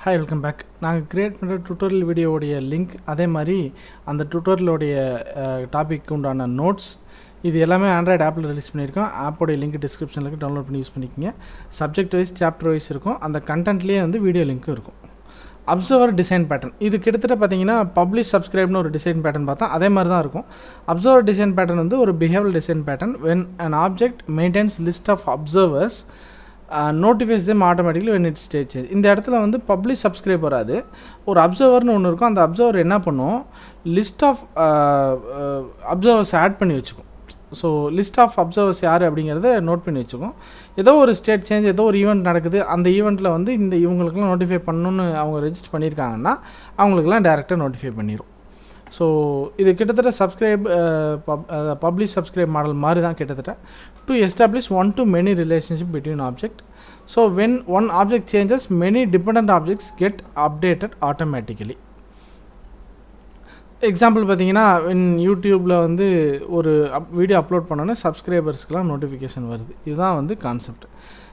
Hi welcome back. நாங்கள் create பண்ணுற tutorial வீடியோவுடைய லிங்க், அதே மாதிரி அந்த டுட்டோரியலோடைய டாபிக் உண்டான நோட்ஸ், இது எல்லாமே ஆண்ட்ராய்டு ஆப்பில் ரிலீஸ் பண்ணியிருக்கோம். ஆப்போடைய லிங்க் டிஸ்கிரிப்ஷனில் இருக்குது, டவுன்லோட் பண்ணி யூஸ் பண்ணிக்கோங்க. சப்ஜெக்ட் வைஸ் சாப்டர் வைஸ் இருக்கும், அந்த கண்டென்ட்லேயே வந்து வீடியோ லிங்க்கும் இருக்கும். அப்சர்வர் டிசைன் பேட்டர்ன், இது கிட்டத்தட்ட பார்த்தீங்கன்னா பப்ளிஷ் சப்ஸ்கிரைப்னு ஒரு டிசைன் பேட்டர்ன் பார்த்தா அதே மாதிரி தான் இருக்கும். அப்சர்வர் டிசைன் பேட்டர்ன் வந்து ஒரு behavioural design pattern. When an object maintains list of observers notifies them automatically when it state change. இந்த இடத்துல வந்து பப்ளிஷ் சப்ஸ்கிரைப் வராது, ஒரு அப்சர்வர்னு ஒன்று இருக்கும். அந்த அப்சர்வர் என்ன பண்ணும், லிஸ்ட் ஆஃப் அப்சர்வர்ஸ் ஆட் பண்ணி வச்சுக்கும். ஸோ லிஸ்ட் ஆஃப் அப்சர்வர்ஸ் யார் அப்படிங்கிறத நோட் பண்ணி வச்சுக்கும். ஏதோ ஒரு ஸ்டேட் சேஞ்ச், ஏதோ ஒரு ஈவெண்ட் நடக்குது, அந்த ஈவெண்ட்டில் வந்து இவங்களுக்குலாம் நோட்டிஃபை பண்ணணுன்னு அவங்க ரெஜிஸ்டர் பண்ணியிருக்காங்கன்னா அவங்களுக்குலாம் டேரெக்டாக நோட்டிஃபை பண்ணிடும். ஸோ இது கிட்டத்தட்ட பப்ளிஷ் சப்ஸ்கிரைப் மாடல் மாதிரி தான் கிட்டத்தட்ட. To establish one to many relationship between object. So when one object changes many dependent objects get updated automatically. Example பார்த்தீங்கன்னா, யூடியூப்பில் வந்து ஒரு வீடியோ அப்லோட் பண்ணோன்னே சப்ஸ்கிரைபர்ஸ்க்கெலாம் நோட்டிஃபிகேஷன் வருது. இதுதான் வந்து கான்செப்ட்.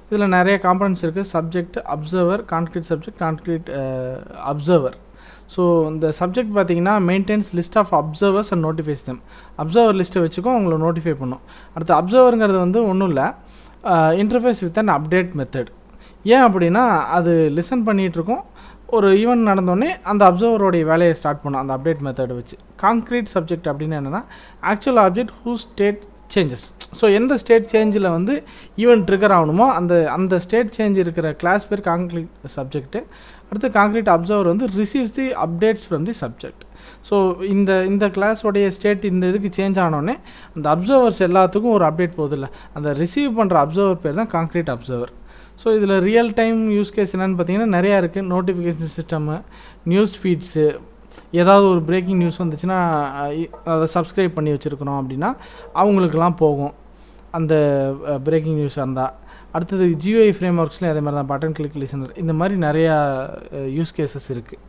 இதில் நிறைய காம்பனன்ட்ஸ் இருக்குது. Subject, observer, concrete subject, concrete observer. So இந்த சப்ஜெக்ட் பார்த்தீங்கன்னா maintains list of observers and notifies them. Observer லிஸ்ட்டை வச்சுக்கும் அவங்கள நோட்டிஃபை பண்ணும். அடுத்து அப்சர்வருங்கிறது வந்து ஒன்றும் இல்லை, interface with an update method. ஏன் அப்படின்னா, அது லிசன் பண்ணிகிட்ருக்கோம், ஒரு ஈவெண்ட் நடந்தோடனே அந்த அப்சர்வரோடைய வேலையை ஸ்டார்ட் பண்ணும் அந்த அப்டேட் மெத்தடை வச்சு. கான்க்ரீட் சப்ஜெக்ட் அப்படின்னு என்னென்னா, actual object who state changes. So எந்த ஸ்டேட் சேஞ்சில் வந்து ஈவெண்ட் ட்ரிகர் ஆகணுமோ அந்த ஸ்டேட் சேஞ்ச் இருக்கிற கிளாஸ் பேர் கான்க்ரீட் சப்ஜெக்ட்டு. அடுத்து கான்க்ரீட் அப்சர்வர் வந்து receives the updates from the subject. So இந்த கிளாஸோடைய ஸ்டேட் இந்த இதுக்கு சேஞ்ச் ஆனோடனே அந்த அப்சர்வர்ஸ் எல்லாத்துக்கும் ஒரு அப்டேட் போகுதில்ல, அந்த ரிசீவ் பண்ணுற அப்சர்வர் பேர் தான் கான்க்ரீட் அப்சர்வர். ஸோ இதில் ரியல் டைம் யூஸ் கேஸ் என்னென்னு பார்த்தீங்கன்னா நிறையா இருக்குது. நோட்டிஃபிகேஷன் சிஸ்டம்மு, நியூஸ் ஃபீட்ஸு, ஏதாவது ஒரு பிரேக்கிங் நியூஸ் வந்துச்சுன்னா அதை சப்ஸ்கிரைப் பண்ணி வச்சுருக்கணும் அப்படின்னா அவங்களுக்கெல்லாம் போகும் அந்த பிரேக்கிங் நியூஸ் இருந்தால். அடுத்தது GUI ஃப்ரேம் ஒர்க்ஸ்லேயும் அதே மாதிரி தான், பட்டன் கிளிக் லிசனர், இந்த மாதிரி நிறையா யூஸ் கேசஸ் இருக்குது.